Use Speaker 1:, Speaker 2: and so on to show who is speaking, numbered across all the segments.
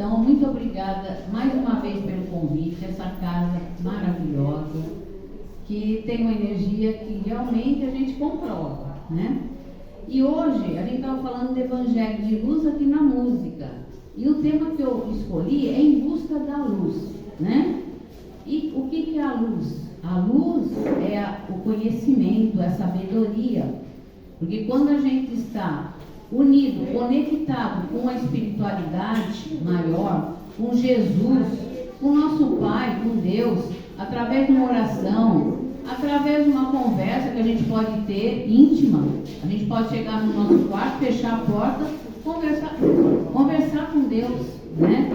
Speaker 1: Então, muito obrigada mais uma vez pelo convite, essa casa maravilhosa, que tem uma energia que realmente a gente comprova, né? E hoje a gente estava falando do Evangelho de Luz aqui na música. E o tema que eu escolhi é Em Busca da Luz, né? E o que é a luz? A luz é o conhecimento, é a sabedoria. Porque quando a gente está unido, conectado com a espiritualidade maior, com Jesus, com o nosso Pai, com Deus, através de uma oração, através de uma conversa que a gente pode ter íntima, a gente pode chegar no nosso quarto, fechar a porta, conversar com Deus, né?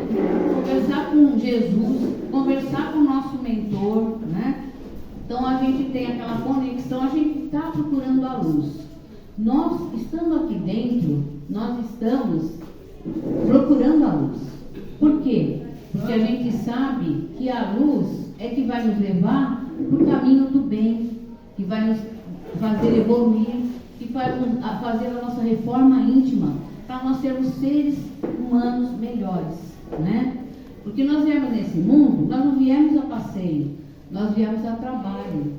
Speaker 1: Conversar com Jesus, conversar com o nosso mentor, né? Então a gente tem aquela conexão, a gente está procurando a luz. Nós, estando aqui dentro, nós estamos procurando a luz. Por quê? Porque a gente sabe que a luz é que vai nos levar para o caminho do bem, que vai nos fazer evoluir, que vai fazer a nossa reforma íntima, para nós sermos seres humanos melhores, né? Porque nós viemos nesse mundo, nós não viemos a passeio, nós viemos a trabalho.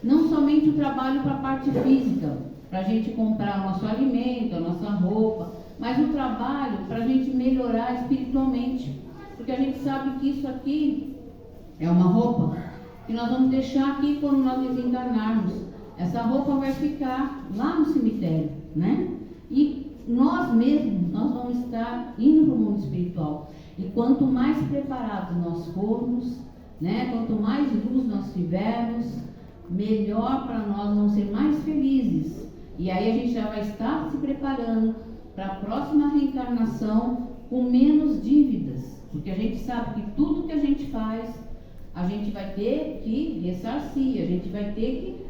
Speaker 1: Não somente o trabalho para a parte física, para a gente comprar o nosso alimento, a nossa roupa, mas o trabalho para a gente melhorar espiritualmente. Porque a gente sabe que isso aqui é uma roupa que nós vamos deixar aqui quando nós desencarnarmos. Essa roupa vai ficar lá no cemitério, né? E nós mesmos, nós vamos estar indo para o mundo espiritual. E quanto mais preparados nós formos, né? Quanto mais luz nós tivermos, melhor para nós, vamos ser mais felizes. E aí a gente já vai estar se preparando para a próxima reencarnação com menos dívidas. Porque a gente sabe que tudo que a gente faz, a gente vai ter que ressarcir, a gente vai ter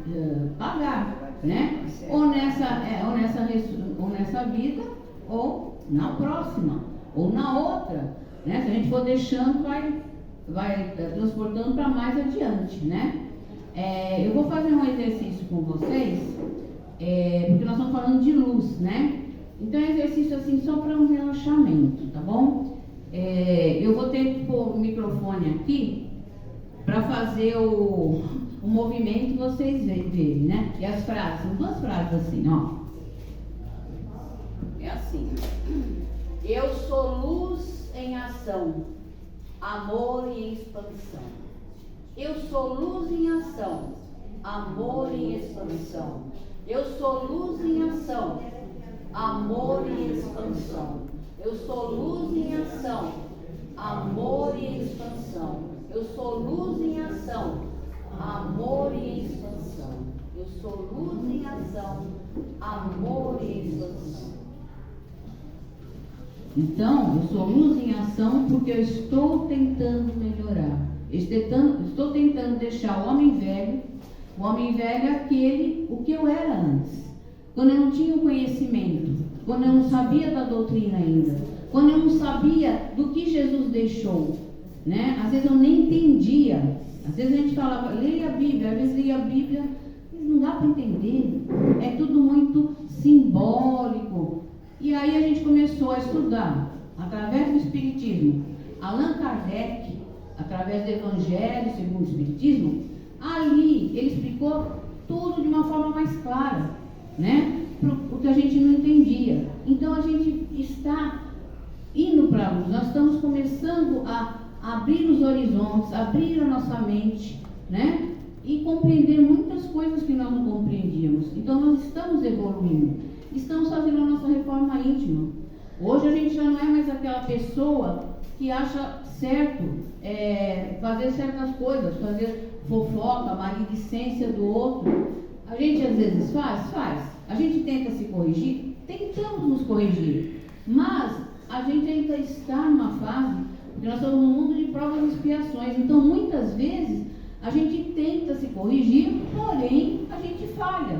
Speaker 1: que pagar, né? Ou nessa vida, ou na próxima, ou na outra, né? Se a gente for deixando, vai transportando para mais adiante, né? Eu vou fazer um exercício com vocês, porque nós estamos falando de luz, né? Então é um exercício assim só para um relaxamento, tá bom? Eu vou ter que pôr o microfone aqui para fazer o movimento que vocês verem, né? E as frases, são duas frases assim, ó. É assim: eu sou luz em ação, amor e expansão. Eu sou luz em ação, amor e expansão. Eu sou luz em ação, amor e expansão. Eu sou luz em ação, amor e expansão. Eu sou luz em ação, amor e expansão. Eu sou luz em ação, amor e expansão. Então, eu sou luz em ação porque eu estou tentando melhorar. Estou tentando deixar o homem velho é aquele, o que eu era antes. Quando eu não tinha o conhecimento, quando eu não sabia da doutrina ainda, quando eu não sabia do que Jesus deixou, né? Às vezes eu nem entendia. Às vezes a gente falava, leia a Bíblia, às vezes leia a Bíblia, mas não dá para entender. É tudo muito simbólico. E aí a gente começou a estudar, através do Espiritismo, Allan Kardec, através do Evangelho segundo o Espiritismo. Ali ele explicou tudo de uma forma mais clara, né? Porque a gente não entendia. Então a gente está indo para a luz, nós estamos começando a abrir os horizontes, abrir a nossa mente, né? E compreender muitas coisas que nós não compreendíamos. Então nós estamos evoluindo, estamos fazendo a nossa reforma íntima. Hoje a gente já não é mais aquela pessoa que acha certo fazer certas coisas, fazer fofoca, maledicência do outro. A gente às vezes faz. A gente tenta se corrigir, tentamos nos corrigir, mas a gente ainda está numa fase, porque nós estamos num mundo de provas e expiações. Então muitas vezes a gente tenta se corrigir, porém a gente falha.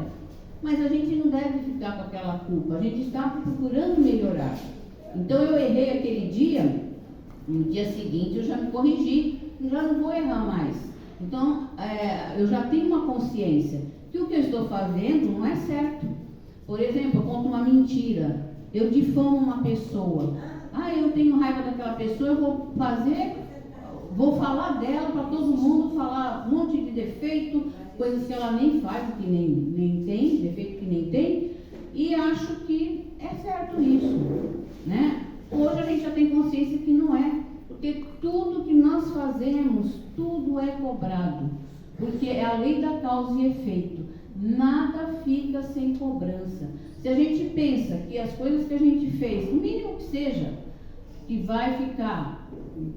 Speaker 1: Mas a gente não deve ficar com aquela culpa, a gente está procurando melhorar. Então eu errei aquele dia, no dia seguinte eu já me corrigi, já não vou errar mais. Então eu já tenho uma consciência que o que eu estou fazendo não é certo. Por exemplo, eu conto uma mentira, eu difamo uma pessoa. eu tenho raiva daquela pessoa, eu vou falar dela para todo mundo, falar um monte de defeito, coisas que ela nem faz, que nem tem, defeito que nem tem, e acho que é certo isso, né? Hoje a gente já tem consciência que não é, porque tudo que nós fazemos, tudo é cobrado, porque é a lei da causa e efeito, nada fica sem cobrança. Se a gente pensa que as coisas que a gente fez, o mínimo que seja, que vai ficar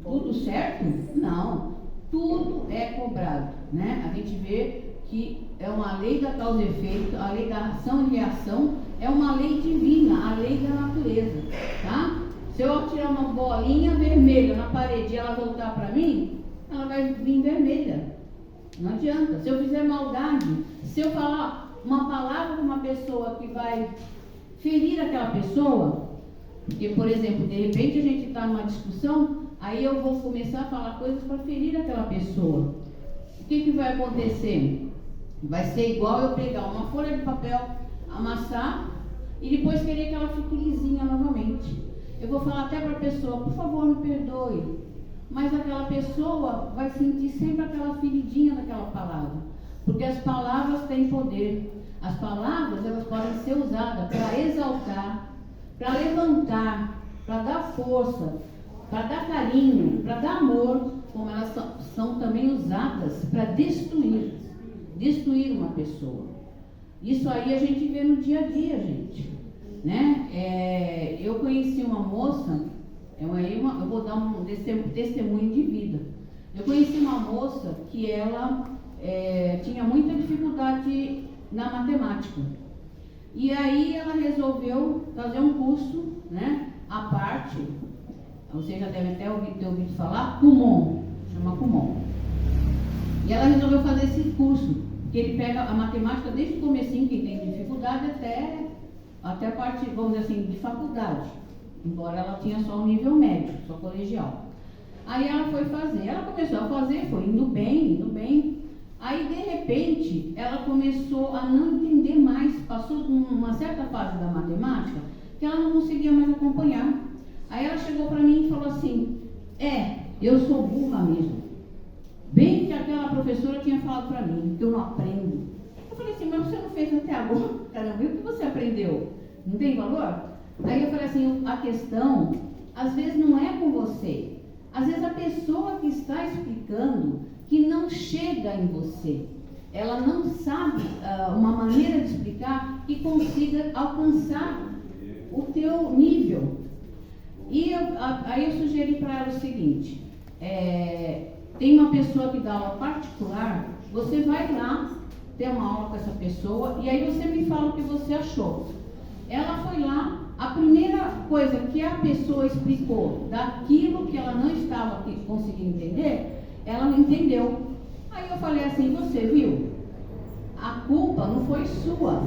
Speaker 1: tudo certo, não, tudo é cobrado, né? A gente vê que é uma lei da causa e efeito, a lei da ação e reação, é uma lei divina, a lei da natureza, tá? Se eu tirar uma bolinha vermelha na parede e ela voltar para mim, ela vai vir vermelha, não adianta. Se eu fizer maldade, se eu falar uma palavra para uma pessoa que vai ferir aquela pessoa, porque, por exemplo, de repente a gente está numa discussão, aí eu vou começar a falar coisas para ferir aquela pessoa. O que vai acontecer? Vai ser igual eu pegar uma folha de papel, amassar e depois querer que ela fique lisinha novamente. Eu vou falar até para a pessoa, por favor, me perdoe. Mas aquela pessoa vai sentir sempre aquela feridinha daquela palavra. Porque as palavras têm poder. As palavras, elas podem ser usadas para exaltar, para levantar, para dar força, para dar carinho, para dar amor, como elas são também usadas para destruir uma pessoa. Isso aí a gente vê no dia a dia, gente, né? Eu conheci uma moça, eu vou dar um testemunho de vida. Eu conheci uma moça que ela tinha muita dificuldade na matemática. E aí ela resolveu fazer um curso, né, à parte, você já deve até ter ouvido falar, Kumon, chama Kumon. E ela resolveu fazer esse curso, que ele pega a matemática desde o comecinho, quem tem dificuldade, até a parte, vamos dizer assim, de faculdade. Embora ela tinha só um nível médio, só colegial. Aí ela foi fazer, ela começou a fazer, foi indo bem. Aí, de repente, ela começou a não entender mais, passou de uma certa fase da matemática, que ela não conseguia mais acompanhar. Aí ela chegou para mim e falou assim, eu sou burra mesmo. Bem que aquela professora tinha falado para mim, que eu não aprendo. Eu falei assim, mas você não fez até agora? Caramba, e o que você aprendeu? Não tem valor? Aí eu falei assim, a questão, às vezes não é com você. Às vezes a pessoa que está explicando, que não chega em você. Ela não sabe uma maneira de explicar que consiga alcançar o teu nível. E aí eu sugeri para ela o seguinte, tem uma pessoa que dá aula particular, você vai lá ter uma aula com essa pessoa e aí você me fala o que você achou. Ela foi lá, a primeira coisa que a pessoa explicou daquilo que ela não estava conseguindo entender, ela não entendeu. Aí eu falei assim, você viu? A culpa não foi sua,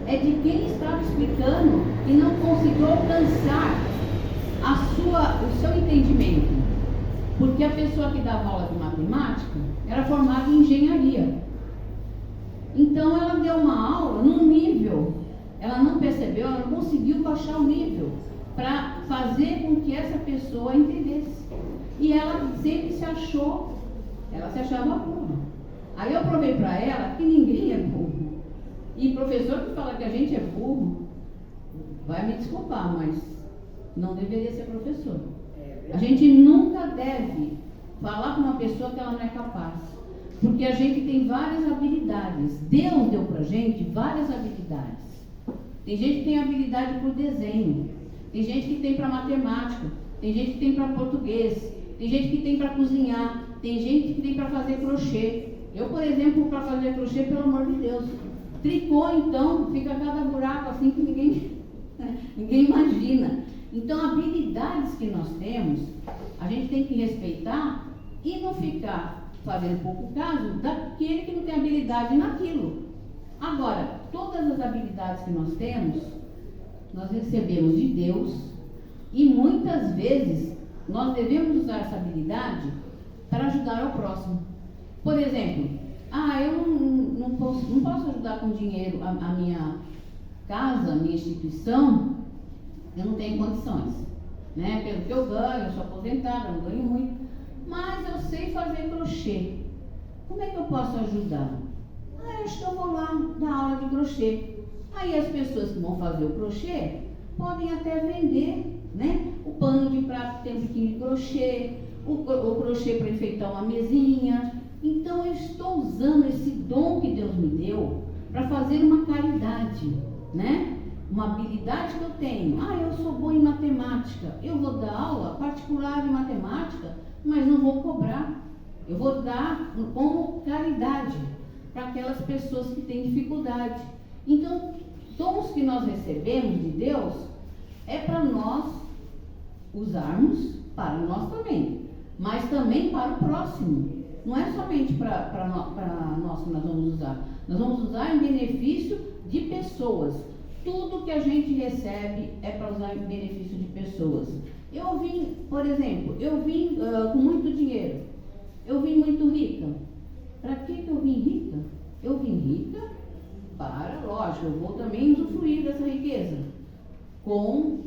Speaker 1: é de quem estava explicando e não conseguiu alcançar o seu entendimento. Porque a pessoa que dava aula de matemática era formada em engenharia. Então ela deu uma aula num nível, ela não percebeu, ela não conseguiu baixar o nível para fazer com que essa pessoa entendesse. E ela sempre se achava burra. Aí eu provei para ela que ninguém é burro. E professor que fala que a gente é burro, vai me desculpar, mas não deveria ser professor. A gente nunca deve falar com uma pessoa que ela não é capaz. Porque a gente tem várias habilidades. Deus deu pra gente várias habilidades. Tem gente que tem habilidade para o desenho. Tem gente que tem para matemática. Tem gente que tem para português. Tem gente que tem para cozinhar. Tem gente que tem para fazer crochê. Eu, por exemplo, para fazer crochê, pelo amor de Deus. Tricô, então, fica cada buraco assim que ninguém imagina. Então, habilidades que nós temos, a gente tem que respeitar e não ficar fazendo pouco caso daquele que não tem habilidade naquilo. Agora, todas as habilidades que nós temos, nós recebemos de Deus e muitas vezes nós devemos usar essa habilidade para ajudar ao próximo. Por exemplo, eu não posso ajudar com dinheiro a minha casa, a minha instituição, eu não tenho condições. né? Pelo que eu ganho, eu sou aposentada, não ganho muito, mas eu sei fazer crochê. Como é que eu posso ajudar? Eu acho que eu vou lá dar aula de crochê. Aí as pessoas que vão fazer o crochê podem até vender, né? O pano de prato tem um biquinho de crochê, o crochê para enfeitar uma mesinha. Então eu estou usando esse dom que Deus me deu para fazer uma caridade, né? Uma habilidade que eu tenho. Eu sou boa em matemática. Eu vou dar aula particular de matemática, mas não vou cobrar. Eu vou dar como caridade para aquelas pessoas que têm dificuldade. Então, dons que nós recebemos de Deus é para nós usarmos para nós também, mas também para o próximo. Não é somente para nós que nós vamos usar. Nós vamos usar em benefício de pessoas. Tudo que a gente recebe é para usar em benefício de pessoas. Eu vim, por exemplo, com muito dinheiro. Eu vim muito rica. Para que eu vim rica? Eu vim rica para, lógico, eu vou também usufruir dessa riqueza com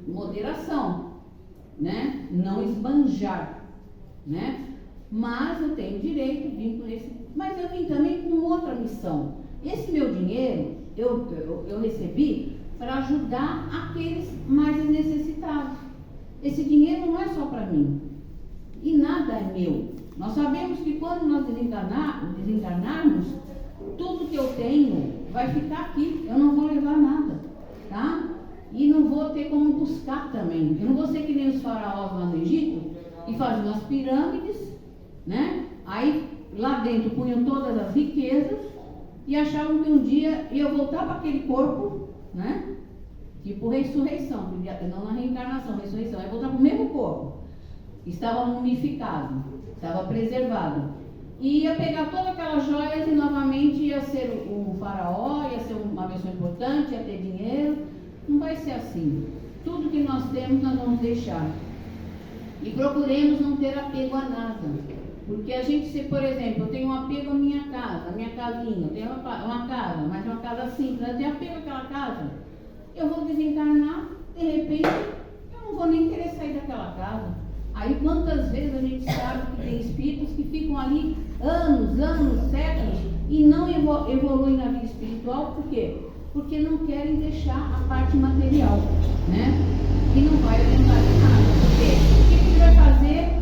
Speaker 1: moderação, né? Não esbanjar, né? Mas eu tenho direito de vir com esse. Mas eu vim também com outra missão. Esse meu dinheiro eu recebi para ajudar aqueles mais necessitados. Esse dinheiro não é só para mim. E nada é meu. Nós sabemos que quando nós desencarnarmos, tudo que eu tenho vai ficar aqui. Eu não vou levar nada, tá? E não vou ter como buscar também. Eu não vou ser que nem os faraós lá no Egito, que faziam as pirâmides, né? Aí lá dentro punham todas as riquezas e achavam que um dia ia voltar para aquele corpo, né? Tipo ressurreição, não na reencarnação, ressurreição, ia voltar para o mesmo corpo. Estava mumificado, estava preservado. E ia pegar todas aquelas joias e novamente ia ser um faraó, ia ser uma pessoa importante, ia ter dinheiro. Não vai ser assim. Tudo que nós temos, nós vamos deixar. E procuremos não ter apego a nada. Porque a gente, se por exemplo, eu tenho um apego à minha casa, à minha casinha, eu tenho uma casa, mas uma casa simples, eu tenho apego àquela casa, eu vou desencarnar, de repente, eu não vou nem querer sair daquela casa. Aí quantas vezes a gente sabe que tem espíritos que ficam ali anos, séculos e não evoluem na vida espiritual, por quê? Porque não querem deixar a parte material, né? E não vai adiantar de nada. Por quê? O que você vai fazer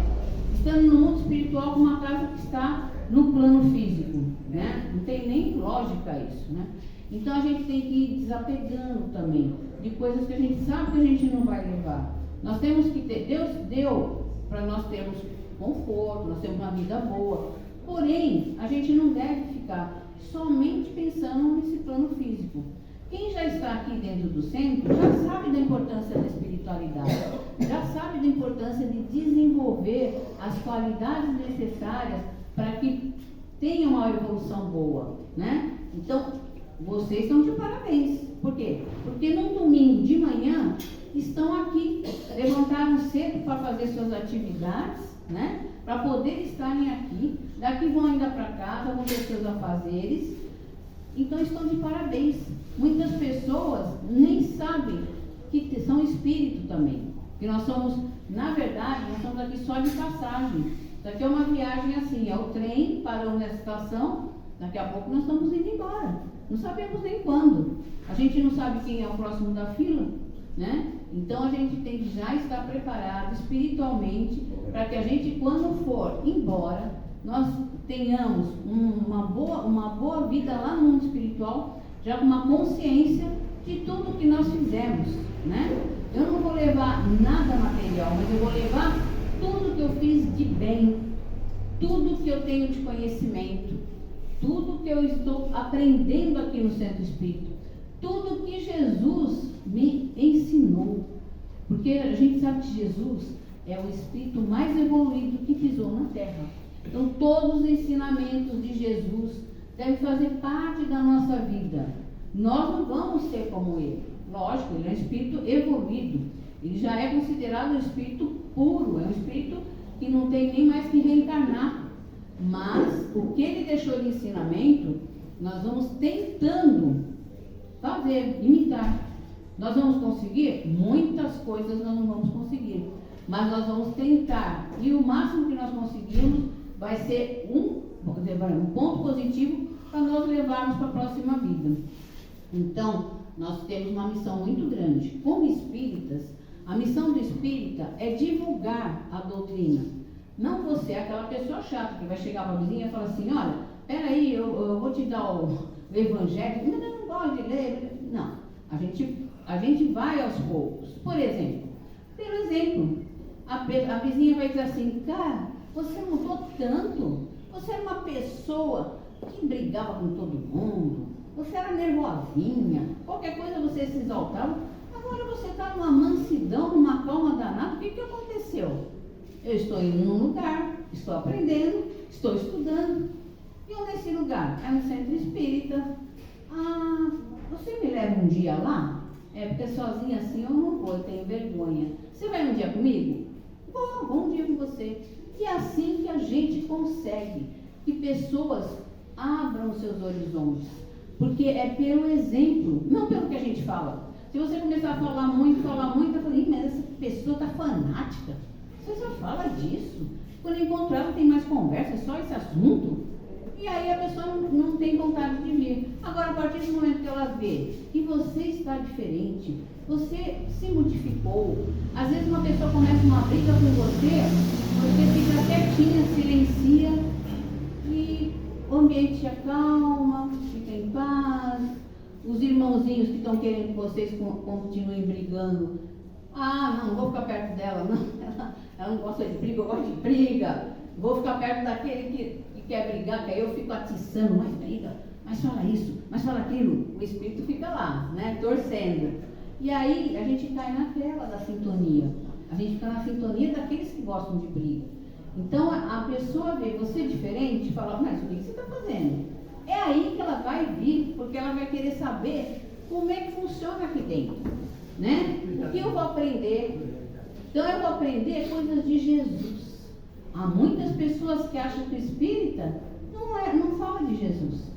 Speaker 1: estando no mundo espiritual com uma casa que está no plano físico, né? Não tem nem lógica isso, né? Então a gente tem que ir desapegando também de coisas que a gente sabe que a gente não vai levar. Nós temos que ter, Deus deu para nós termos conforto, nós temos uma vida boa. Porém, a gente não deve ficar somente pensando nesse plano físico. Quem já está aqui dentro do centro já sabe da importância da espiritualidade, já sabe da importância de desenvolver as qualidades necessárias para que tenha uma evolução boa, né? Então, vocês estão de parabéns. Por quê? Porque num domingo de manhã estão aqui, levantaram cedo para fazer suas atividades, né? Para poder estarem aqui. Daqui vão ainda para casa, vão ter seus afazeres. Então estão de parabéns. Muitas pessoas nem sabem que são espírito também. Que nós somos, na verdade, nós estamos aqui só de passagem. Isso aqui é uma viagem assim, é o trem, paramos nessa estação, daqui a pouco nós estamos indo embora. Não sabemos nem quando. A gente não sabe quem é o próximo da fila, né? Então a gente tem que já estar preparado espiritualmente para que a gente, quando for embora, nós tenhamos uma boa vida lá no mundo espiritual, já com uma consciência de tudo que nós fizemos, né? Eu não vou levar nada material, mas eu vou levar tudo que eu fiz de bem, tudo que eu tenho de conhecimento, tudo que eu estou aprendendo aqui no Centro Espírita, tudo que Jesus me ensinou. Porque a gente sabe que Jesus é o Espírito mais evoluído que pisou na Terra. Então todos os ensinamentos de Jesus devem fazer parte da nossa vida. Nós não vamos ser como ele. Lógico, ele é um Espírito evoluído. Ele já é considerado um Espírito puro, é um Espírito que não tem nem mais que reencarnar. Mas o que ele deixou de ensinamento, nós vamos tentando fazer, imitar. Nós vamos conseguir? Muitas coisas nós não vamos conseguir, mas nós vamos tentar, e o máximo que nós conseguirmos vai ser um ponto positivo para nós levarmos para a próxima vida. Então, nós temos uma missão muito grande. Como espíritas, a missão do espírita é divulgar a doutrina. Não você é aquela pessoa chata que vai chegar para a vizinha e falar assim, olha, peraí, eu vou te dar o evangelho. Não gosto de ler. Não, a gente vai aos poucos. Por exemplo, a vizinha vai dizer assim, cara, você mudou tanto, você era uma pessoa que brigava com todo mundo, você era nervosinha, qualquer coisa você se exaltava, agora você está numa mansidão, numa calma danada. O que aconteceu? Eu estou indo num lugar, estou aprendendo, estou estudando. E onde é esse lugar? É um centro espírita. Ah, você me leva um dia lá? É, porque sozinha assim eu não vou, eu tenho vergonha. Você vai um dia comigo? Vou um dia com você. E é assim que a gente consegue que pessoas abram os seus horizontes. Porque é pelo exemplo, não pelo que a gente fala. Se você começar a falar muito, eu falei, mas essa pessoa está fanática. Você só fala disso. Quando encontrar, não tem mais conversa, é só esse assunto. E aí a pessoa não tem vontade de vir. Agora, a partir do momento que ela vê que você está diferente, você se modificou. Às vezes uma pessoa começa uma briga com você fica quietinha, silencia e o ambiente acalma, fica em paz. Os irmãozinhos que estão querendo que vocês continuem brigando. Ah, não vou ficar perto dela, não. Ela não gosta de briga, eu gosto de briga. Vou ficar perto daquele que quer brigar, que aí eu fico atiçando, mais briga, mas fala isso, mas fala aquilo. O espírito fica lá, né, torcendo. E aí a gente cai naquela da sintonia. A gente fica na sintonia daqueles que gostam de briga. Então a pessoa vê você diferente e fala, mas o que você está fazendo? É aí que ela vai vir, porque ela vai querer saber como é que funciona aqui dentro, né? O que eu vou aprender? Então eu vou aprender coisas de Jesus. Há muitas pessoas que acham que o espírita não fala de Jesus.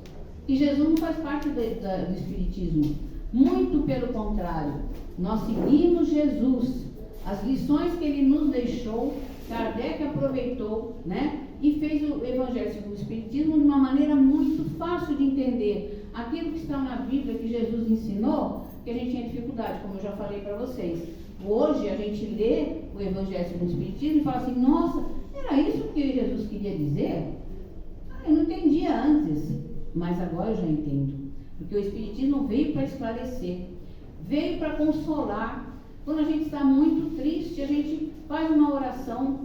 Speaker 1: E Jesus não faz parte do espiritismo. Muito pelo contrário. Nós seguimos Jesus. As lições que ele nos deixou, Kardec aproveitou, né? E fez o Evangelho segundo o Espiritismo de uma maneira muito fácil de entender. Aquilo que está na Bíblia que Jesus ensinou, que a gente tinha dificuldade, como eu já falei para vocês. Hoje a gente lê o Evangelho segundo o Espiritismo e fala assim, nossa, era isso que Jesus queria dizer? Eu não entendia antes, mas agora eu já entendo. Porque o Espiritismo veio para esclarecer, veio para consolar. Quando a gente está muito triste, a gente faz uma oração,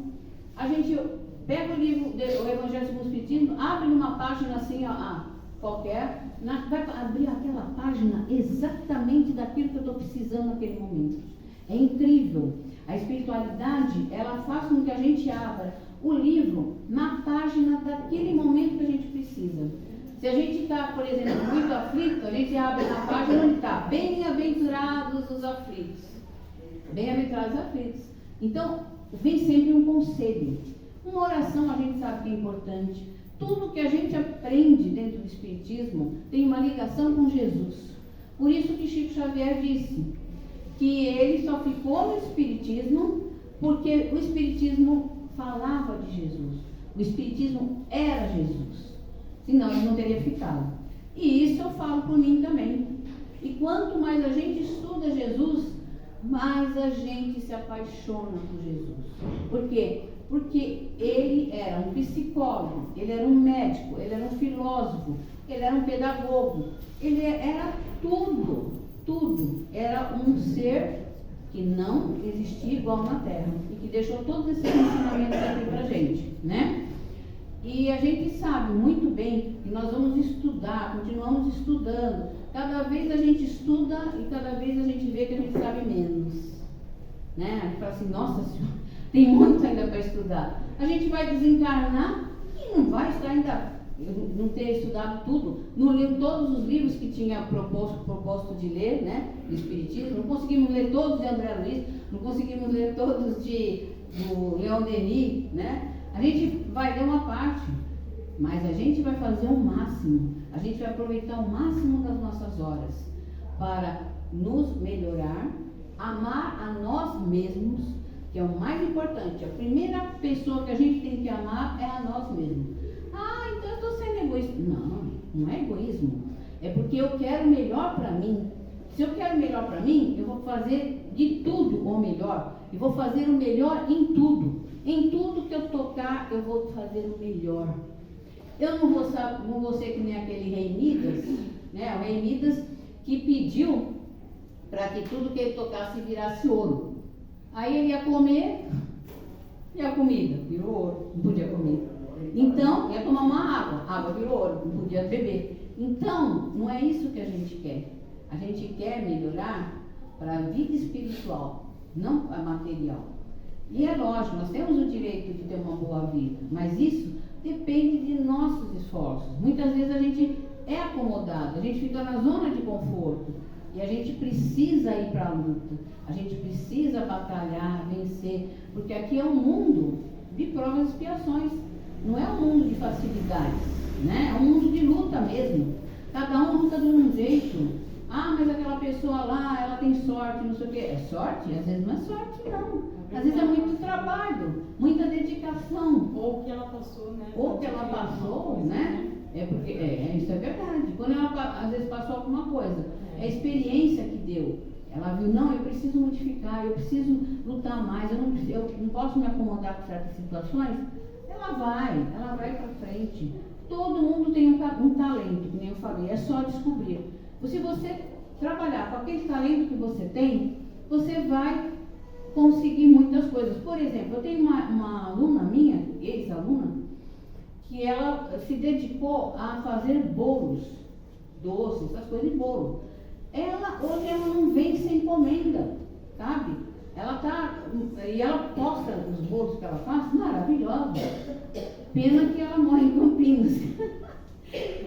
Speaker 1: a gente pega o livro, o Evangelho segundo o Espiritismo, abre numa página assim, qualquer, vai abrir aquela página exatamente daquilo que eu estou precisando naquele momento. É incrível. A espiritualidade, ela faz com que a gente abra o livro na página daquele momento que a gente precisa. Se a gente está, por exemplo, muito aflito, a gente abre na página onde está bem-aventurados os aflitos. Bem-aventurados os aflitos. Então, vem sempre um conselho. Uma oração a gente sabe que é importante. Tudo que a gente aprende dentro do Espiritismo tem uma ligação com Jesus. Por isso que Chico Xavier disse que ele só ficou no Espiritismo porque o Espiritismo falava de Jesus. O Espiritismo era Jesus. Senão ele não teria ficado. E isso eu falo por mim também. E quanto mais a gente estuda Jesus, mais a gente se apaixona por Jesus. Por quê? Porque ele era um psicólogo, ele era um médico, ele era um filósofo, ele era um pedagogo, ele era tudo. Era um ser que não existia igual na Terra e que deixou todos esses ensinamentos aqui pra gente, né? E a gente sabe muito bem que nós vamos estudar, continuamos estudando. Cada vez a gente estuda e cada vez a gente vê que a gente sabe menos, né? A gente fala assim, nossa senhora, tem muito ainda para estudar. A gente vai desencarnar e não vai estar ainda, não ter estudado tudo. Não leu todos os livros que tinha proposto de ler, né? Do Espiritismo. Não conseguimos ler todos de André Luiz, não conseguimos ler todos do Leon Denis, né? A gente vai ler uma parte, mas a gente vai fazer o máximo. A gente vai aproveitar o máximo das nossas horas para nos melhorar, amar a nós mesmos, que é o mais importante. A primeira pessoa que a gente tem que amar é a nós mesmos. Ah, então eu estou sendo egoísta. Não, não é egoísmo. É porque eu quero melhor para mim. Se eu quero melhor para mim, eu vou fazer de tudo o melhor. E vou fazer o melhor em tudo. Em tudo que eu tocar, eu vou fazer o melhor. Eu não vou ser que nem aquele rei Midas, né? O rei Midas que pediu para que tudo que ele tocasse virasse ouro. Aí ele ia comer, e a comida virou ouro, não podia comer. Então, ia tomar uma água, a água virou ouro, não podia beber. Então, não é isso que a gente quer. A gente quer melhorar para a vida espiritual, não a material. E é lógico, nós temos o direito de ter uma boa vida, mas isso depende de nossos esforços. Muitas vezes a gente é acomodado, a gente fica na zona de conforto e a gente precisa ir para a luta, a gente precisa batalhar, vencer, porque aqui é um mundo de provas e expiações, não é um mundo de facilidades, né? É um mundo de luta mesmo. Cada um luta de um jeito. Ah, mas aquela pessoa lá, ela tem sorte, não sei o quê. É sorte? Às vezes não é sorte, não. Às vezes é muito trabalho, muita dedicação.
Speaker 2: Ou o que ela passou, né?
Speaker 1: Ou o que ela passou, né? É porque, isso é verdade. Quando ela, às vezes, passou alguma coisa, é a experiência que deu. Ela viu, não, eu preciso modificar, eu preciso lutar mais, eu não posso me acomodar com certas situações. Ela vai para frente. Todo mundo tem um talento, que nem eu falei, é só descobrir. Se você trabalhar com aquele talento que você tem, você vai conseguir muitas coisas. Por exemplo, eu tenho uma aluna minha, ex-aluna, que ela se dedicou a fazer bolos, doces, essas coisas de bolo. Hoje ela não vem sem encomenda, sabe? E ela posta os bolos que ela faz, maravilhosa. Pena que ela mora em Campinas.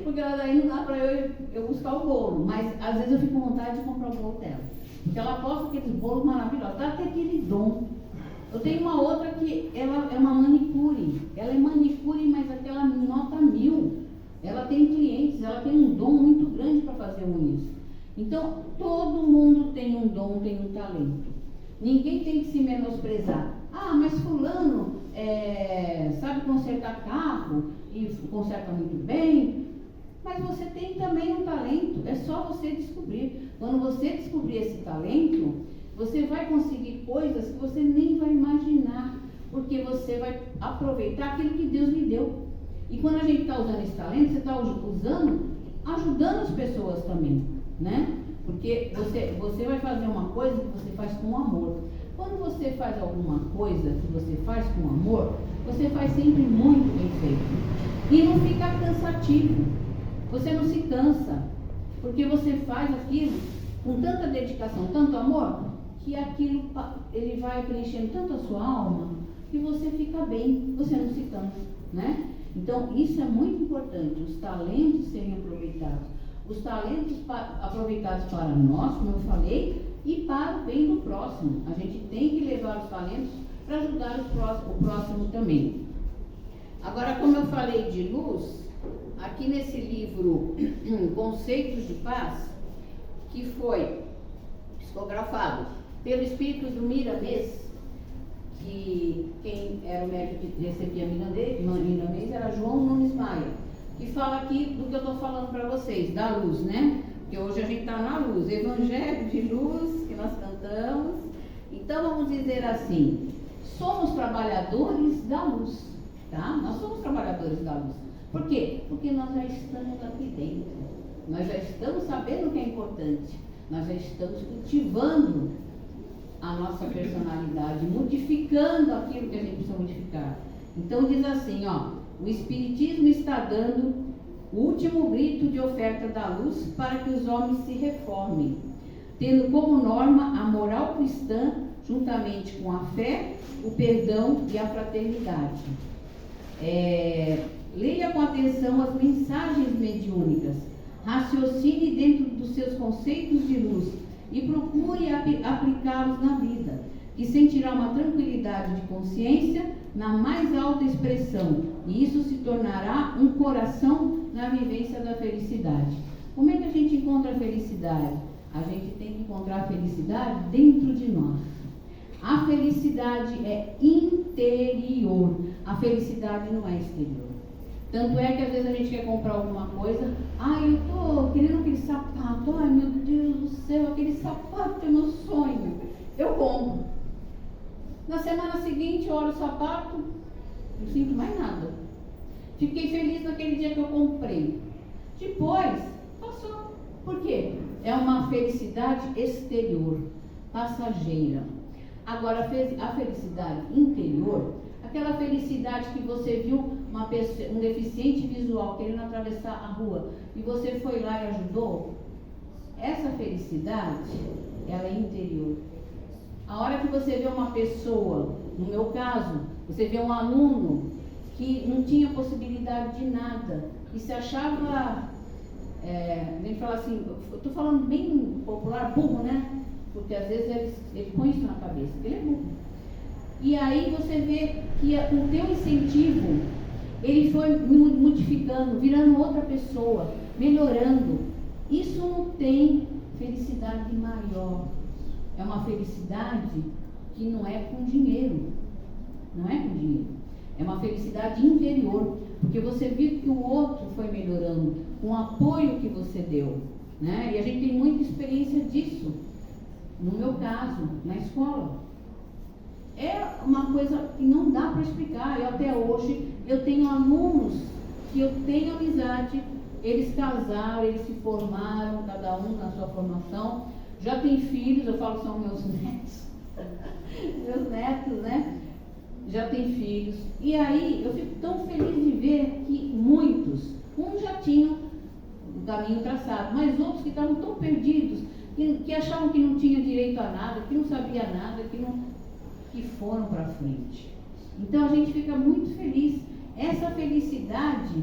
Speaker 1: Porque ela daí não dá para eu buscar o bolo, mas às vezes eu fico com vontade de comprar o bolo dela. Porque ela posta aqueles bolos maravilhosos, ela tem aquele dom. Eu tenho uma outra que ela é uma manicure. Ela é manicure, mas aquela nota 1000. Ela tem clientes, ela tem um dom muito grande para fazer unhas. Então, todo mundo tem um dom, tem um talento. Ninguém tem que se menosprezar. Ah, mas fulano sabe consertar carro e conserta muito bem. Mas você tem também um talento, é só você descobrir. Quando você descobrir esse talento, você vai conseguir coisas que você nem vai imaginar, porque você vai aproveitar aquilo que Deus lhe deu. E quando a gente está usando esse talento, você está usando, ajudando as pessoas também, né? Porque você vai fazer uma coisa que você faz com amor. Quando você faz alguma coisa que você faz com amor, você faz sempre muito bem feito. E não fica cansativo. Você não se cansa. Porque você faz aquilo com tanta dedicação, tanto amor, que aquilo ele vai preenchendo tanto a sua alma que você fica bem, você não se cansa, né? Então, isso é muito importante, os talentos serem aproveitados. Os talentos aproveitados para nós, como eu falei, e para o bem do próximo. A gente tem que levar os talentos para ajudar o próximo também. Agora, como eu falei de luz, aqui nesse livro Conceitos de Paz, que foi psicografado pelo espírito do Miramês, que quem era o médico que recebia Miramês era João Nunes Maia, que fala aqui do que eu estou falando para vocês, da luz, né? Porque hoje a gente está na luz, Evangelho de Luz, que nós cantamos. Então vamos dizer assim, somos trabalhadores da luz, tá? Nós somos trabalhadores da luz. Por quê? Porque nós já estamos aqui dentro, nós já estamos sabendo o que é importante, nós já estamos cultivando a nossa personalidade, modificando aquilo que a gente precisa modificar. Então diz assim, o Espiritismo está dando o último grito de oferta da luz para que os homens se reformem, tendo como norma a moral cristã, juntamente com a fé, o perdão e a fraternidade. Leia com atenção as mensagens mediúnicas, raciocine dentro dos seus conceitos de luz e procure aplicá-los na vida, que sentirá uma tranquilidade de consciência na mais alta expressão, e isso se tornará um coração na vivência da felicidade. Como é que a gente encontra a felicidade? A gente tem que encontrar a felicidade dentro de nós. A felicidade é interior. A felicidade não é exterior. Tanto é que às vezes a gente quer comprar alguma coisa. Eu estou querendo aquele sapato. Ai, meu Deus do céu, aquele sapato é meu sonho. Eu compro. Na semana seguinte eu olho o sapato, não sinto mais nada. Fiquei feliz naquele dia que eu comprei. Depois, passou. Por quê? É uma felicidade exterior, passageira. Agora, a felicidade interior, aquela felicidade que você viu um deficiente visual querendo atravessar a rua e você foi lá e ajudou, essa felicidade, ela é interior. A hora que você vê uma pessoa, no meu caso, você vê um aluno que não tinha possibilidade de nada e se achava, a gente fala assim, eu estou falando bem popular, burro, né? Porque às vezes ele põe isso na cabeça, ele é burro. E aí você vê que o teu incentivo, ele foi modificando, virando outra pessoa, melhorando. Isso não tem felicidade maior. É uma felicidade que não é com dinheiro. Não é com dinheiro. É uma felicidade interior. Porque você viu que o outro foi melhorando com o apoio que você deu. Né? E a gente tem muita experiência disso. No meu caso, na escola. É uma coisa que não dá para explicar. Até hoje, eu tenho alunos que eu tenho amizade. Eles casaram, eles se formaram, cada um na sua formação. Já tem filhos, eu falo que são meus netos. Meus netos, né? Já tem filhos. E aí, eu fico tão feliz de ver que muitos, uns já tinham o caminho traçado, mas outros que estavam tão perdidos, que achavam que não tinha direito a nada, que não sabia nada, que foram para frente. Então, a gente fica muito feliz. Essa felicidade,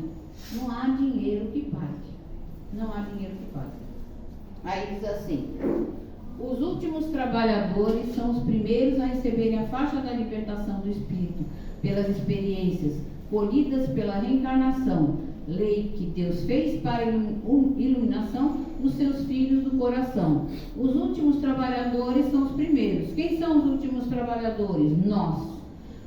Speaker 1: não há dinheiro que pague. Não há dinheiro que pague. Aí diz assim: os últimos trabalhadores são os primeiros a receberem a faixa da libertação do espírito pelas experiências colhidas pela reencarnação, lei que Deus fez para a iluminação dos seus filhos do coração. Os últimos trabalhadores são os primeiros. Quem são os últimos trabalhadores? Nós.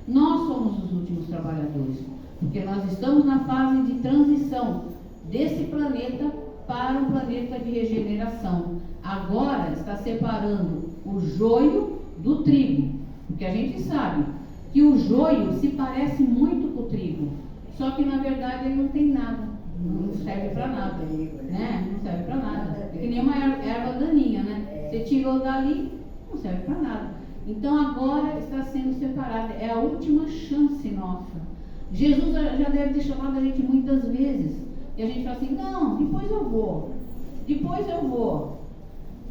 Speaker 1: Nós somos os últimos trabalhadores, porque nós estamos na fase de transição desse planeta para um planeta de regeneração. Agora está separando o joio do trigo, porque a gente sabe que o joio se parece muito com o trigo, só que na verdade ele não tem nada, não serve para nada, né? Não serve para nada. É que nem uma erva daninha, né? Você tirou dali, não serve para nada. Então agora está sendo separado, é a última chance nossa. Jesus já deve ter chamado a gente muitas vezes, e a gente fala assim: não, depois eu vou.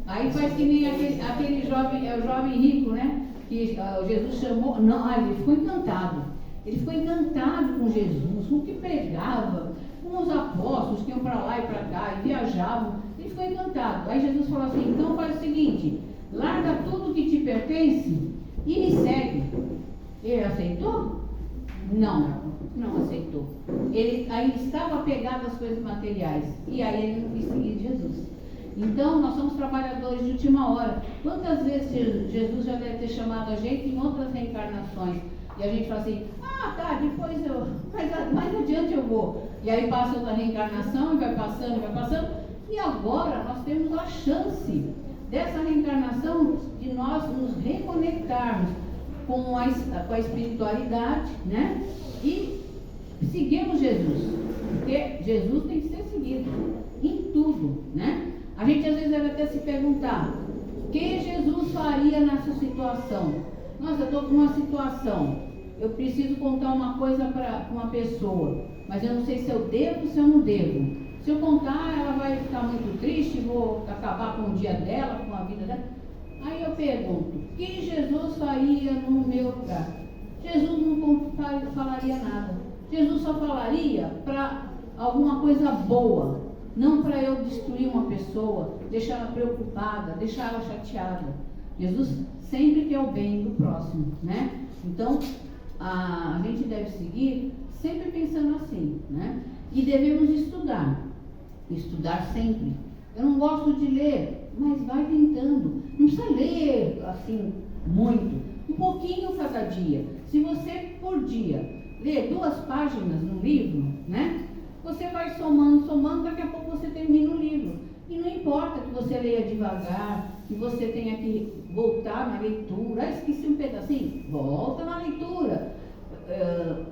Speaker 1: Aí faz que nem aquele jovem, o jovem rico, né? Que Jesus chamou, não, ele ficou encantado. Ele ficou encantado com Jesus, com o que pregava, com os apóstolos que iam para lá e para cá e viajavam. Ele ficou encantado. Aí Jesus falou assim: então faz o seguinte, larga tudo que te pertence e me segue. Ele aceitou? Não aceitou. Ele aí estava apegado às coisas materiais. E aí ele não quis seguir Jesus. Então, nós somos trabalhadores de última hora. Quantas vezes Jesus já deve ter chamado a gente em outras reencarnações? E a gente fala assim: tá, depois mais adiante eu vou. E aí passa outra reencarnação e vai passando. E agora nós temos a chance dessa reencarnação de nós nos reconectarmos com a espiritualidade, né? E seguirmos Jesus. Porque Jesus tem que ser seguido em tudo, né? A gente às vezes deve até se perguntar: o que Jesus faria nessa situação? Nossa, eu estou com uma situação, eu preciso contar uma coisa para uma pessoa, mas eu não sei se eu devo ou se eu não devo. Se eu contar, ela vai ficar muito triste, vou acabar com o dia dela, com a vida dela. Aí eu pergunto: o que Jesus faria no meu lugar? Jesus não falaria nada. Jesus só falaria para alguma coisa boa, não para eu destruir uma pessoa, deixar ela preocupada, deixar ela chateada. Jesus sempre quer o bem do próximo, né? Então, a gente deve seguir sempre pensando assim, né? E devemos estudar sempre. Eu não gosto de ler mas vai tentando. Não precisa ler assim muito, um pouquinho cada dia. Se você por dia ler 2 páginas no livro, né? Você vai somando, daqui a pouco você termina o livro. E não importa que você leia devagar, que você tenha que voltar na leitura. Esqueci um pedacinho, volta na leitura.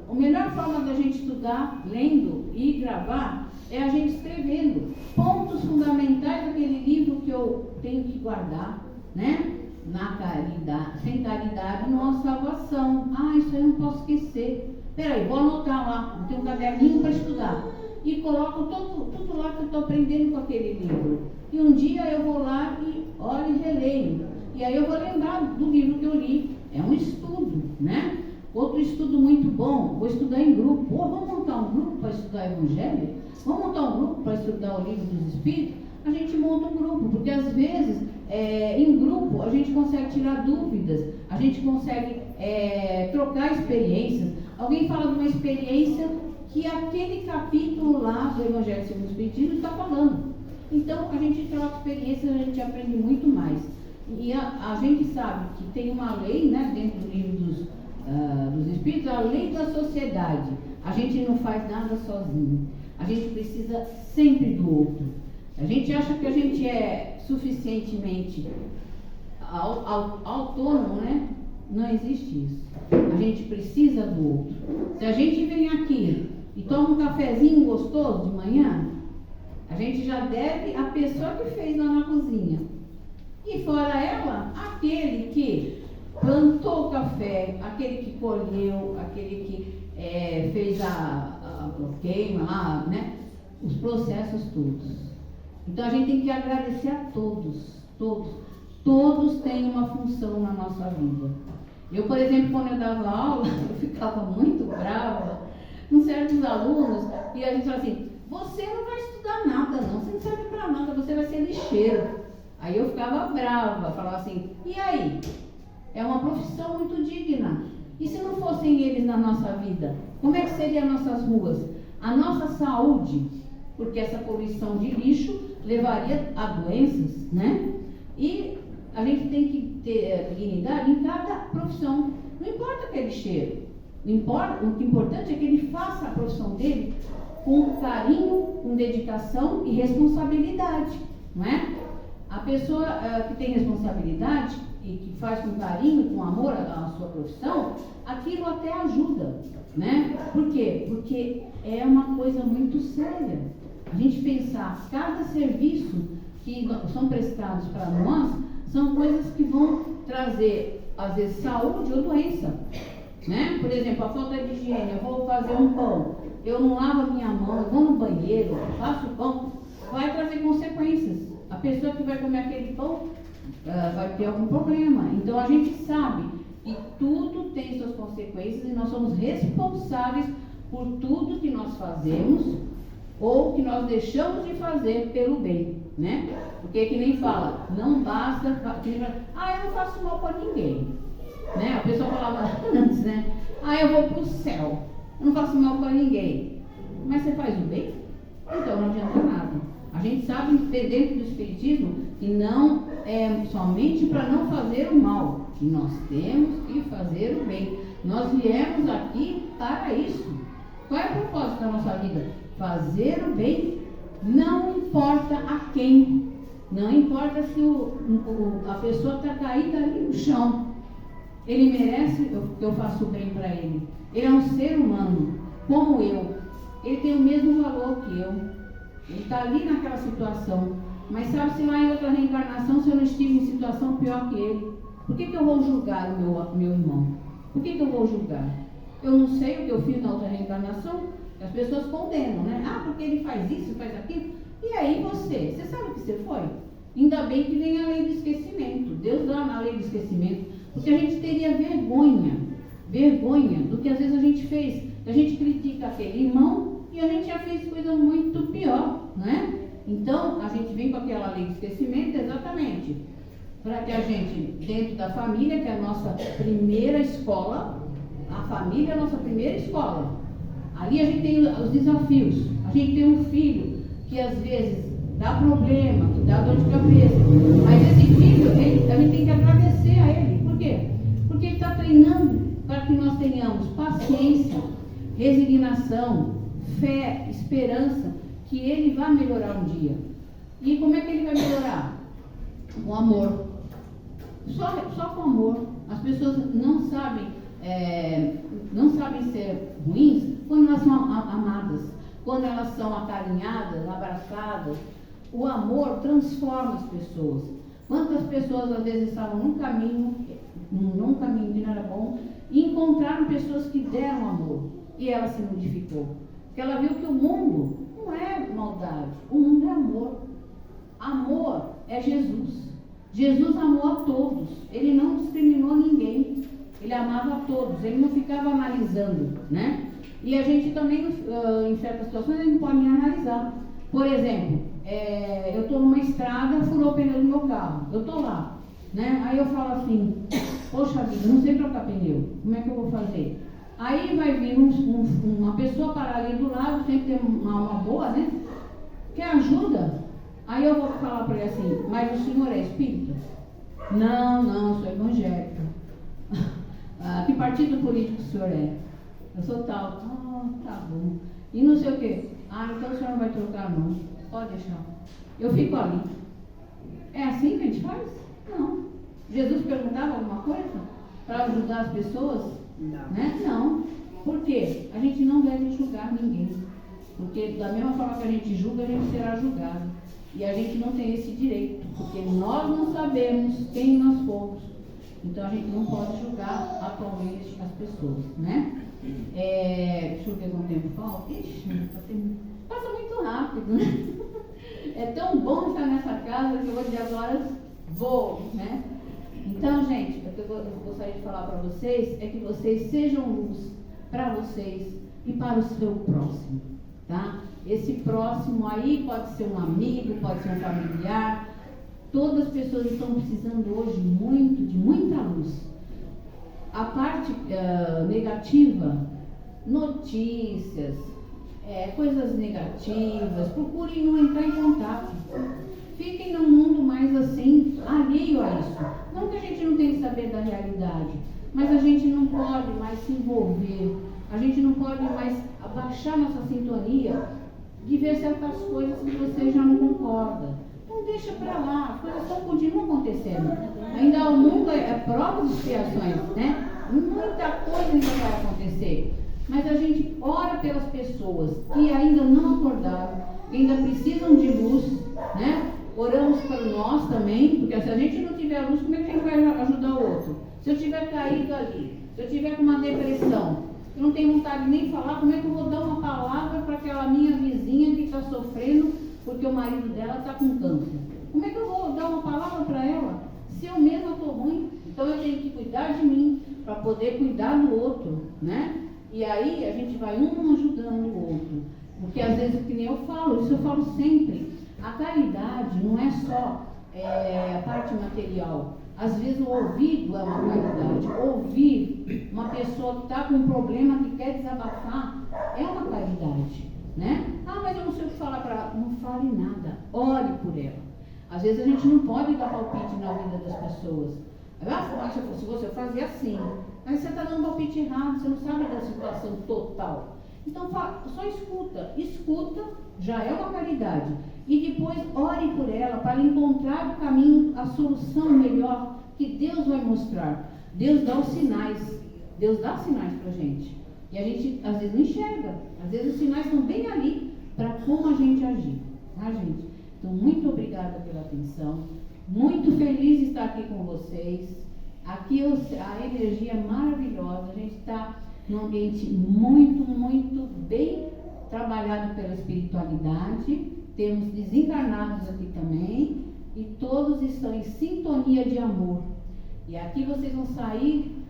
Speaker 1: A melhor forma da gente estudar, lendo e gravar, é a gente escrevendo pontos fundamentais daquele livro que eu tenho que guardar, né? Na caridade, sem caridade não há salvação. Isso aí eu não posso esquecer. Peraí, vou anotar lá, eu tenho um caderninho para estudar. E coloco tudo lá que eu estou aprendendo com aquele livro. E um dia eu vou lá e olho e releio. E aí eu vou lembrar do livro que eu li. É um estudo, né? Outro estudo muito bom, vou estudar em grupo. Vamos montar um grupo para estudar Evangelho? Vamos montar um grupo para estudar o livro dos Espíritos? A gente monta um grupo, porque às vezes, em grupo, a gente consegue tirar dúvidas, a gente consegue trocar experiências. Alguém fala de uma experiência que aquele capítulo lá do Evangelho segundo o Espiritismo está falando. Então, a gente troca experiências, a gente aprende muito mais. E a gente sabe que tem uma lei, né, dentro do livro dos Espíritos, a lei da sociedade. A gente não faz nada sozinho. A gente precisa sempre do outro. A gente acha que a gente é suficientemente autônomo, né? Não existe isso. A gente precisa do outro. Se a gente vem aqui e toma um cafezinho gostoso de manhã, a gente já deve a pessoa que fez lá na cozinha. E fora ela, aquele que plantou o café, aquele que colheu, aquele que fez a queima lá, né? Os processos todos. Então a gente tem que agradecer a todos. Todos têm uma função na nossa vida. Eu, por exemplo, quando eu dava aula, eu ficava muito brava com certos alunos, e a gente fala assim: você não vai estudar nada não, você não serve para nada, você vai ser lixeiro. Aí eu ficava brava, falava assim: e aí? É uma profissão muito digna. E se não fossem eles na nossa vida, como é que seriam as nossas ruas? A nossa saúde, porque essa poluição de lixo levaria a doenças, né? E a gente tem que ter dignidade em cada profissão. Não importa aquele cheiro. O que é importante é que ele faça a profissão dele com carinho, com dedicação e responsabilidade, não é? A pessoa que tem responsabilidade e que faz com carinho, com amor a sua profissão, aquilo até ajuda, né? Por quê? Porque é uma coisa muito séria. A gente pensar, cada serviço que são prestados para nós, são coisas que vão trazer, às vezes, saúde ou doença, né? Por exemplo, a falta de higiene. Eu vou fazer um pão, eu não lavo a minha mão, eu vou no banheiro, faço o pão, vai trazer consequências. A pessoa que vai comer aquele pão vai ter algum problema. Então a gente sabe que tudo tem suas consequências e nós somos responsáveis por tudo que nós fazemos ou que nós deixamos de fazer pelo bem, né? Porque que nem fala, não basta, eu não faço mal para ninguém, né? A pessoa falava antes, né? Eu vou para o céu, eu não faço mal para ninguém. Mas você faz o bem? Então não adianta nada. A gente sabe, dentro do Espiritismo, que não é somente para não fazer o mal, que nós temos que fazer o bem. Nós viemos aqui para isso. Qual é o propósito da nossa vida? Fazer o bem, não importa a quem. Não importa se a pessoa está caída ali no chão. Ele merece que eu faça o bem para ele. Ele é um ser humano, como eu. Ele tem o mesmo valor que eu. Ele está ali naquela situação. Mas sabe-se lá em outra reencarnação, se eu não estive em situação pior que ele? Por que eu vou julgar o meu irmão? Por que eu vou julgar? Eu não sei o que eu fiz na outra reencarnação. As pessoas condenam, né? Porque ele faz isso, faz aquilo. E aí você sabe o que você foi? Ainda bem que vem a lei do esquecimento. Deus dá na lei do esquecimento. Porque a gente teria vergonha do que às vezes a gente fez. A gente critica aquele irmão e a gente já fez coisa muito pior, né? Então, a gente vem com aquela lei de esquecimento exatamente para que a gente, dentro da família, que é a nossa primeira escola, a família é a nossa primeira escola. Ali a gente tem os desafios. A gente tem um filho que às vezes dá problema, que dá dor de cabeça. Mas esse filho, a gente tem que agradecer a ele. Por quê? Porque ele está treinando para que nós tenhamos paciência, resignação, fé, esperança, que ele vai melhorar um dia. E como é que ele vai melhorar? Com amor. Só com amor. As pessoas não sabem ser ruins quando elas são amadas, quando elas são acarinhadas, abraçadas. O amor transforma as pessoas. Quantas pessoas às vezes estavam num caminho que não era bom, e encontraram pessoas que deram amor, e ela se modificou. Porque ela viu que o mundo não é maldade, o mundo é amor. Amor é Jesus. Jesus amou a todos, ele não discriminou ninguém, ele amava a todos, ele não ficava analisando, né? E a gente também, em certas situações, a gente pode analisar. Por exemplo, eu estou numa estrada, furou o pneu do meu carro, eu estou lá, né? Aí eu falo assim, poxa vida, não sei trocar pneu, como é que eu vou fazer? Aí vai vir uma pessoa parar ali do lado, tem que ter uma alma boa, né? Quer ajuda? Aí eu vou falar para ele assim, mas o senhor é espírita? Não, sou evangélica. Que partido político o senhor é? Eu sou tal. Tá bom. E não sei o quê. Então o senhor não vai trocar não. Pode deixar. Eu fico ali. É assim que a gente faz? Não. Jesus perguntava alguma coisa para ajudar as pessoas? Não. Né? Não. Por quê? A gente não deve julgar ninguém. Porque da mesma forma que a gente julga, a gente será julgado. E a gente não tem esse direito, porque nós não sabemos quem nós fomos. Então a gente não pode julgar atualmente as pessoas, né? Deixa eu ver quanto tempo falta. Ixi, passa muito rápido, né? É tão bom estar nessa casa que eu vou dizer agora, vou, né? Então, gente, o que eu gostaria de falar para vocês é que vocês sejam luz para vocês e para o seu próximo, tá? Esse próximo aí pode ser um amigo, pode ser um familiar. Todas as pessoas estão precisando hoje de muita luz. A parte negativa, notícias, coisas negativas, procurem não entrar em contato. Fiquem num mundo mais assim, alheio a isso. Não que a gente não tenha que saber da realidade, mas a gente não pode mais se envolver, a gente não pode mais abaixar nossa sintonia de ver certas coisas que você já não concorda. Não deixa pra lá, as coisas só continuam acontecendo. Ainda o mundo é prova de expiações, né? Muita coisa ainda vai acontecer. Mas a gente ora pelas pessoas que ainda não acordaram, que ainda precisam de luz, né? Oramos para nós também, porque se a gente não tiver luz, como é que a gente vai ajudar o outro? Se eu tiver caído ali, se eu tiver com uma depressão, eu não tenho vontade nem de falar, como é que eu vou dar uma palavra para aquela minha vizinha que está sofrendo porque o marido dela está com câncer? Como é que eu vou dar uma palavra para ela se eu mesma estou ruim? Então eu tenho que cuidar de mim para poder cuidar do outro, né? E aí a gente vai um ajudando o outro. Porque às vezes, que nem eu falo, isso eu falo sempre, a caridade não é só a parte material. Às vezes o ouvido é uma caridade. Ouvir uma pessoa que está com um problema, que quer desabafar, é uma caridade, né? Mas eu não sei o que falar para ela. Não fale nada, ore por ela. Às vezes a gente não pode dar palpite na vida das pessoas. Se você fazer assim, mas você está dando palpite errado, você não sabe da situação total. Então só escuta, já é uma caridade. E depois ore por ela para encontrar o caminho, a solução melhor que Deus vai mostrar. Deus dá os sinais, Deus dá sinais para a gente. E a gente às vezes não enxerga, às vezes os sinais estão bem ali para como a gente agir, tá, gente? Então, muito obrigada pela atenção, muito feliz de estar aqui com vocês. Aqui a energia é maravilhosa, a gente está num ambiente muito, muito bem trabalhado pela espiritualidade. Temos desencarnados aqui também e todos estão em sintonia de amor. E aqui vocês vão sair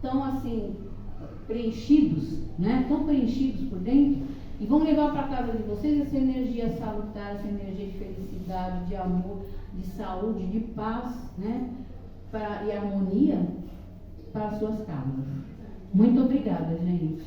Speaker 1: tão assim, preenchidos, né? Tão preenchidos por dentro, e vão levar para casa de vocês essa energia salutar, essa energia de felicidade, de amor, de saúde, de paz, né? E harmonia para as suas casas. Muito obrigada, gente.